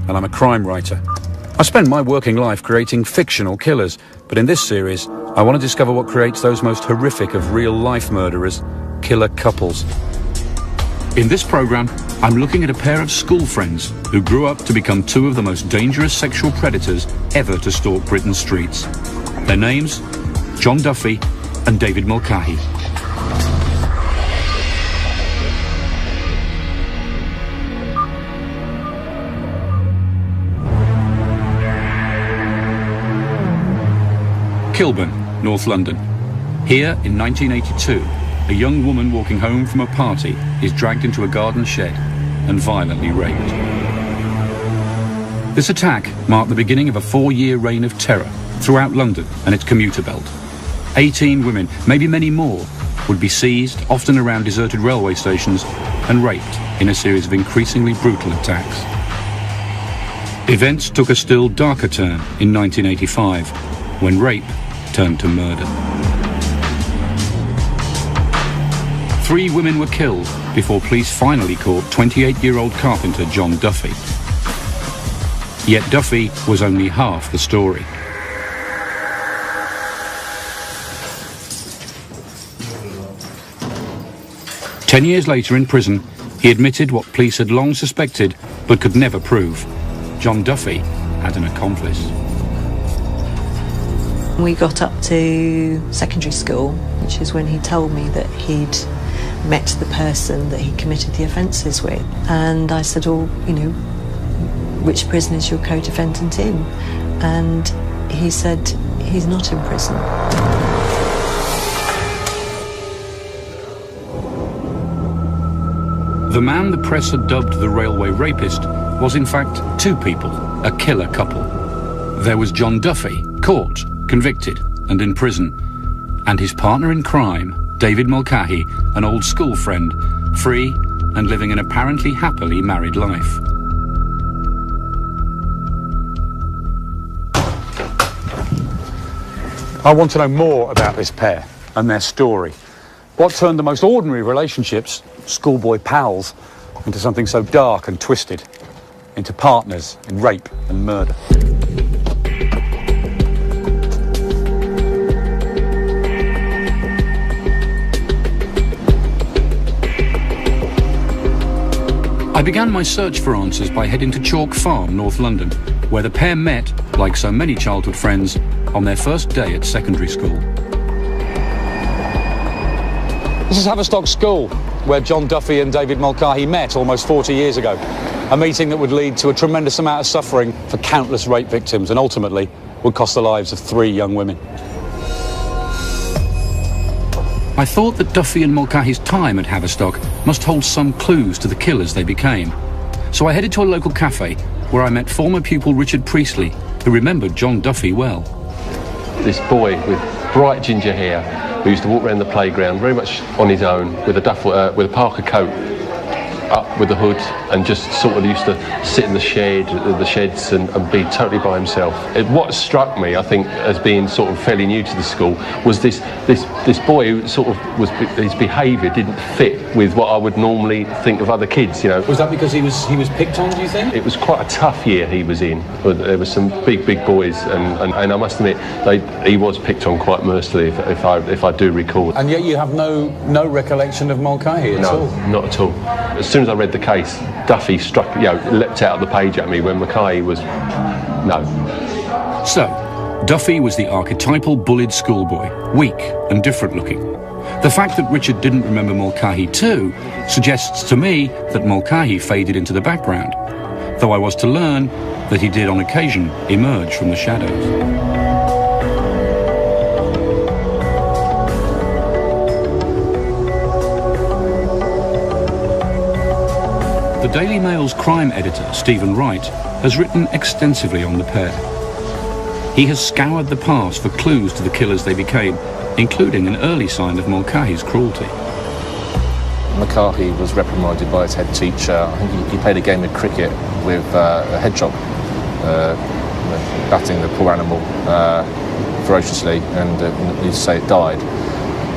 and I'm a crime writer. I spend my working life creating fictional killers, but in this series, I want to discover what creates those most horrific of real-life murderers, killer couples. In this programme, I'm looking at a pair of school friends who grew up to become two of the most dangerous sexual predators ever to stalk Britain's streets. Their names, John Duffy and David Mulcahy. Kilburn, North London. Here, in 1982, a young woman walking home from a party is dragged into a garden shed and violently raped. This attack marked the beginning of a 4-year reign of terror throughout London and its commuter belt. 18 women, maybe many more, would be seized, often around deserted railway stations, and raped in a series of increasingly brutal attacks. Events took a still darker turn in 1985, when rape turned to murder. 3 women were killed before police finally caught 28-year-old carpenter John Duffy. Yet Duffy was only half the story. Ten years later in prison, he admitted what police had long suspected but could never prove. John Duffy had an accomplice. We got up to secondary school, which is when he told me that he'd met the person that he committed the offences with. And I said, oh, you know, which prison is your co-defendant in? And he said, he's not in prison. The man the press had dubbed the Railway Rapist was in fact 2 people, a killer couple. There was John Duffy, caught, convicted and in prison, and his partner in crime, David Mulcahy, an old school friend, free and living an apparently happily married life. I want to know more about this pair and their story. What turned the most ordinary relationships, schoolboy pals, into something so dark and twisted, into partners in rape and murder. I began my search for answers by heading to Chalk Farm, North London, where the pair met, like so many childhood friends, on their first day at secondary school. This is Haverstock School, where John Duffy and David Mulcahy met almost 40 years ago. A meeting that would lead to a tremendous amount of suffering for countless rape victims and ultimately would cost the lives of 3 young women. I thought that Duffy and Mulcahy's time at Haverstock must hold some clues to the killers they became. So I headed to a local cafe where I met former pupil Richard Priestley, who remembered John Duffy well. This boy with bright ginger hair who used to walk around the playground very much on his own with a Parker coat up with the hood, and just sort of used to sit in the sheds and be totally by himself. What struck me, I think, as being sort of fairly new to the school, was this boy who sort of his behaviour didn't fit with what I would normally think of other kids. You know, was that because he was picked on? Do you think it was quite a tough year he was in? There were some big boys, and I must admit he was picked on quite mercilessly, if I do recall. And yet you have no recollection of Mulcahy at all? No, not at all. As soon as I read the case, Duffy leapt out of the page at me, when Mulcahy was no. So, Duffy was the archetypal bullied schoolboy, weak and different looking. The fact that Richard didn't remember Mulcahy too suggests to me that Mulcahy faded into the background, though I was to learn that he did on occasion emerge from the shadows. The Daily Mail's crime editor, Stephen Wright, has written extensively on the pair. He has scoured the past for clues to the killers they became, including an early sign of Mulcahy's cruelty. Mulcahy was reprimanded by his head teacher. I think he played a game of cricket with a hedgehog, batting the poor animal ferociously, and needless to say it died.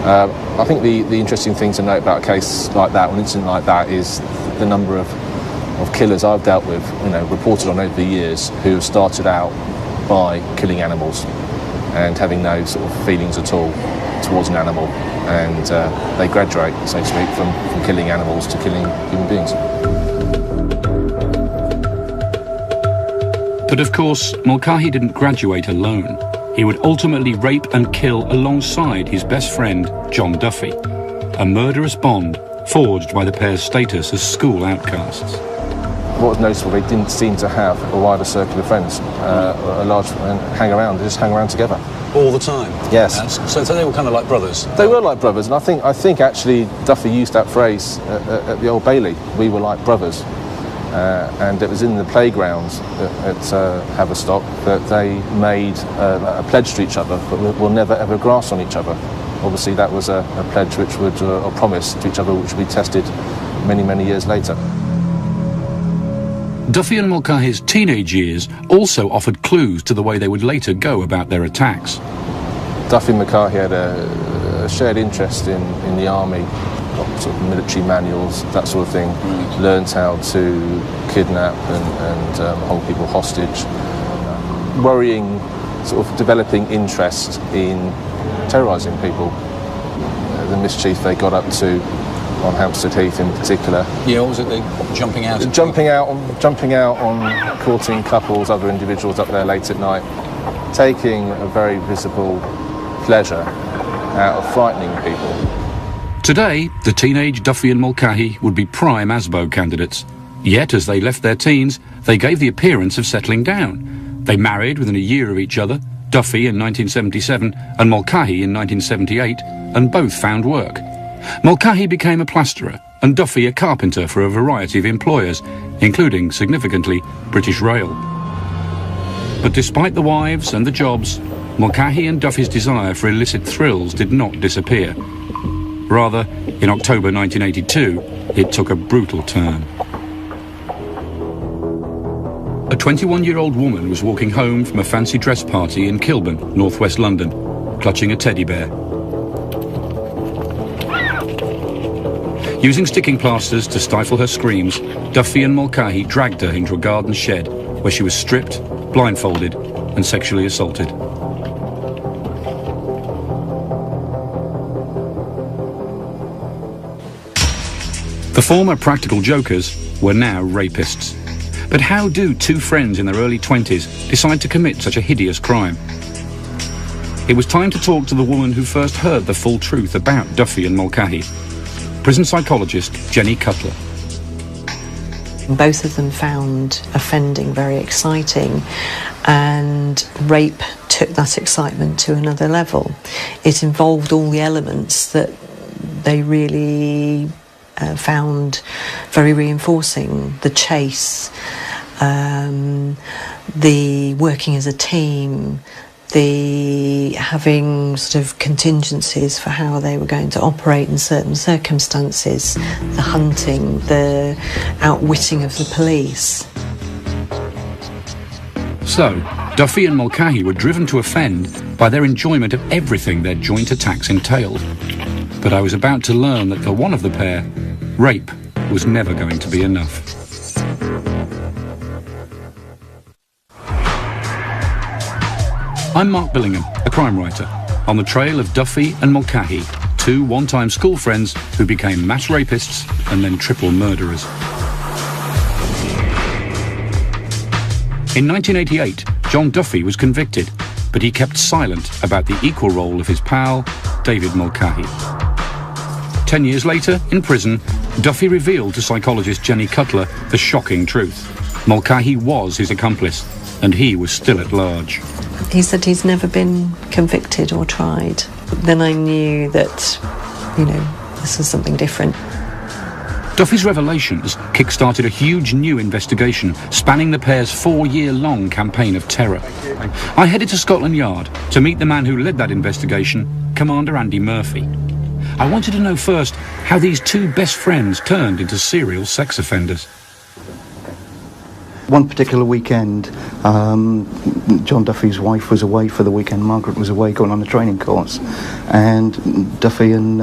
I think the interesting thing to note about a case like that, or an incident like that, is the number of of killers I've dealt with, reported on over the years, who started out by killing animals and having no sort of feelings at all towards an animal, and they graduate, so to speak, from killing animals to killing human beings. But of course, Mulcahy didn't graduate alone. He would ultimately rape and kill alongside his best friend, John Duffy, a murderous bond forged by the pair's status as school outcasts. What was noticeable, they didn't seem to have a wider circle of friends, a large, and they just hang around together. All the time? Yes. So they were kind of like brothers? They were like brothers, and I think actually Duffy used that phrase at the Old Bailey, we were like brothers. And it was in the playgrounds at Haverstock that they made a pledge to each other, but we'll never ever grass on each other. Obviously that was a pledge which would, a promise to each other, which would be tested many, many years later. Duffy and Mulcahy's teenage years also offered clues to the way they would later go about their attacks. Duffy and Mulcahy had a shared interest in the army, got sort of military manuals, that sort of thing, learned how to kidnap and hold people hostage. Worrying, sort of developing interest in terrorising people. The mischief they got up to on Hampstead Heath in particular. Yeah, what was it, jumping out? Jumping out on courting couples, other individuals up there late at night, taking a very visible pleasure out of frightening people. Today, the teenage Duffy and Mulcahy would be prime ASBO candidates. Yet, as they left their teens, they gave the appearance of settling down. They married within a year of each other, Duffy in 1977 and Mulcahy in 1978, and both found work. Mulcahy became a plasterer and Duffy a carpenter for a variety of employers, including, significantly, British Rail. But despite the wives and the jobs, Mulcahy and Duffy's desire for illicit thrills did not disappear. Rather, in October 1982, it took a brutal turn. A 21-year-old woman was walking home from a fancy dress party in Kilburn, northwest London, clutching a teddy bear. Using sticking plasters to stifle her screams, Duffy and Mulcahy dragged her into a garden shed where she was stripped, blindfolded and sexually assaulted. The former practical jokers were now rapists. But how do two friends in their early 20s decide to commit such a hideous crime? It was time to talk to the woman who first heard the full truth about Duffy and Mulcahy, prison psychologist Jenny Cutler. Both of them found offending very exciting, and rape took that excitement to another level. It involved all the elements that they really found very reinforcing: the chase, the working as a team, the having sort of contingencies for how they were going to operate in certain circumstances, the hunting, the outwitting of the police. So, Duffy and Mulcahy were driven to offend by their enjoyment of everything their joint attacks entailed. But I was about to learn that for one of the pair, rape was never going to be enough. I'm Mark Billingham, a crime writer, on the trail of Duffy and Mulcahy, two one-time school friends who became mass rapists and then triple murderers. In 1988, John Duffy was convicted, but he kept silent about the equal role of his pal, David Mulcahy. 10 years later, in prison, Duffy revealed to psychologist Jenny Cutler the shocking truth. Mulcahy was his accomplice, and he was still at large. He said he's never been convicted or tried. Then I knew that, this was something different. Duffy's revelations kick-started a huge new investigation spanning the pair's 4-year-long campaign of terror. I headed to Scotland Yard to meet the man who led that investigation, Commander Andy Murphy. I wanted to know first how these two best friends turned into serial sex offenders. One particular weekend, John Duffy's wife was away for the weekend. Margaret was away going on a training course, and Duffy and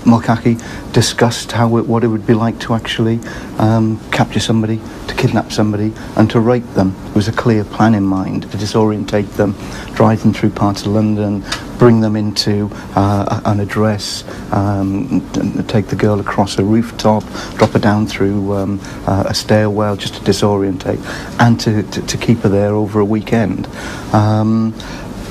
Mulcahy discussed what it would be like to actually capture somebody, to kidnap somebody and to rape them. There was a clear plan in mind to disorientate them, drive them through parts of London, bring them into an address, take the girl across a rooftop, drop her down through a stairwell just to disorientate, and to keep her there over a weekend.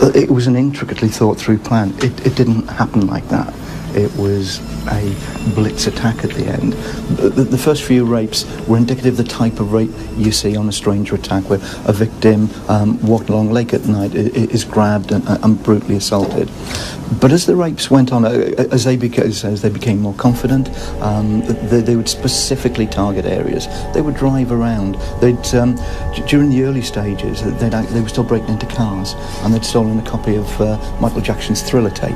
It was an intricately thought through plan. It didn't happen like that. It was a blitz attack at the end. The first few rapes were indicative of the type of rape you see on a stranger attack, where a victim walking along lake at night is grabbed and brutally assaulted. But as the rapes went on, as they became more confident, they would specifically target areas. They would drive around. During the early stages, they were still breaking into cars, and they'd stolen a copy of Michael Jackson's Thriller tape.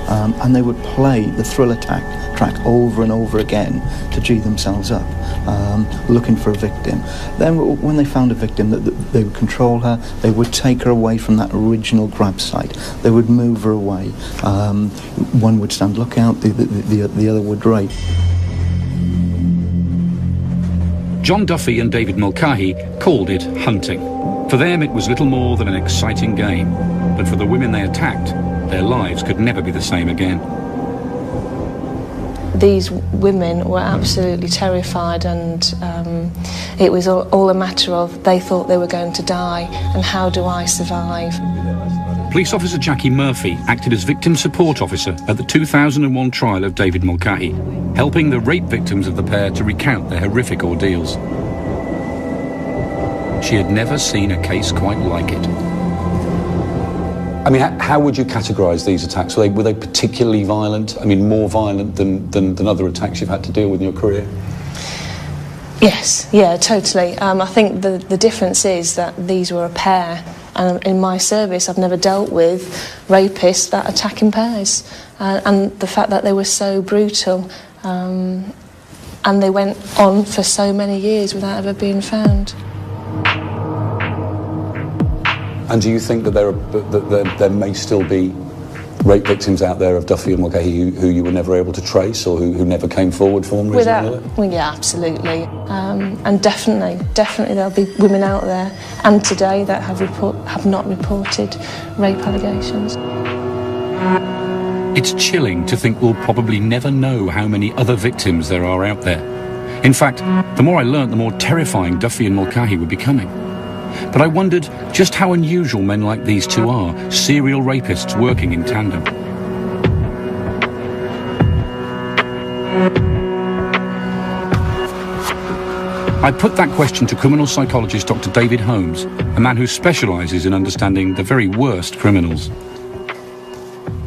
And they would play the Thriller track over and over again to G themselves up, looking for a victim. Then when they found a victim, they would control her, they would take her away from that original grab site, they would move her away. One would stand lookout, the other would rape. John Duffy and David Mulcahy called it hunting. For them it was little more than an exciting game, but for the women they attacked, their lives could never be the same again. These women were absolutely terrified, and it was all a matter of they thought they were going to die, and how do I survive? Police officer Jackie Murphy acted as victim support officer at the 2001 trial of David Mulcahy, helping the rape victims of the pair to recount their horrific ordeals. She had never seen a case quite like it. I mean, how would you categorise these attacks? Were they particularly violent? I mean, more violent than other attacks you've had to deal with in your career? Yes, yeah, totally. I think the difference is that these were a pair, and in my service I've never dealt with rapists that attack in pairs. And the fact that they were so brutal, and they went on for so many years without ever being found. And do you think that there may still be rape victims out there of Duffy and Mulcahy who you were never able to trace, or who never came forward for one reason or another? Well, yeah, absolutely. And definitely there'll be women out there, and today, that have not reported rape allegations. It's chilling to think we'll probably never know how many other victims there are out there. In fact, the more I learnt, the more terrifying Duffy and Mulcahy were becoming. But I wondered just how unusual men like these two are, serial rapists working in tandem. I put that question to criminal psychologist Dr. David Holmes, a man who specialises in understanding the very worst criminals.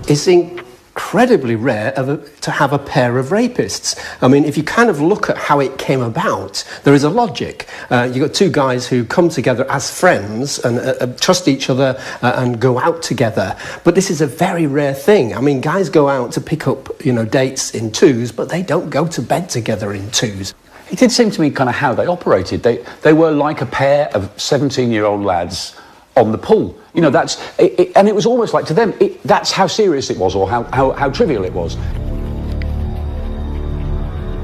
It's incredibly rare to have a pair of rapists. I mean, if you kind of look at how it came about, there is a logic. You've got two guys who come together as friends and trust each other and go out together. But this is a very rare thing. I mean, guys go out to pick up, dates in twos, but they don't go to bed together in twos. It did seem to me kind of how they operated. They were like a pair of 17-year-old lads on the pool. That's it, and it was almost like to them, that's how serious it was, or how trivial it was.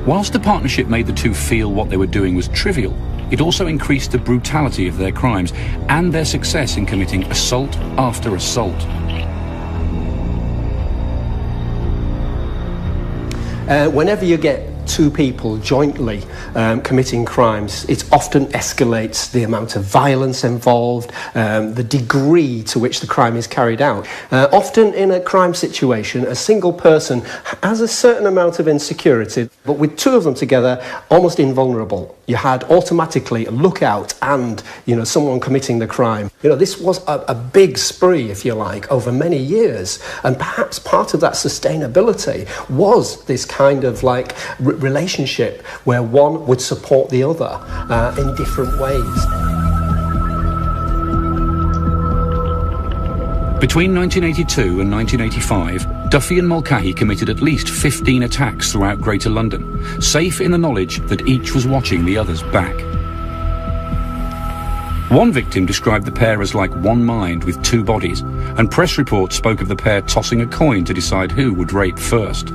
Whilst the partnership made the two feel what they were doing was trivial, it also increased the brutality of their crimes and their success in committing assault after assault. Whenever you get two people jointly committing crimes, it often escalates the amount of violence involved, the degree to which the crime is carried out. Often in a crime situation, a single person has a certain amount of insecurity, but with two of them together, almost invulnerable. You had automatically a lookout and, someone committing the crime. This was a big spree, if you like, over many years. And perhaps part of that sustainability was this kind of relationship where one would support the other in different ways. Between 1982 and 1985, Duffy and Mulcahy committed at least 15 attacks throughout Greater London, safe in the knowledge that each was watching the other's back. One victim described the pair as like one mind with two bodies, and press reports spoke of the pair tossing a coin to decide who would rape first.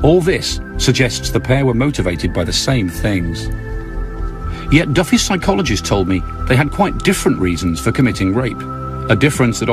All this suggests the pair were motivated by the same things. Yet Duffy's psychologist told me they had quite different reasons for committing rape, a difference that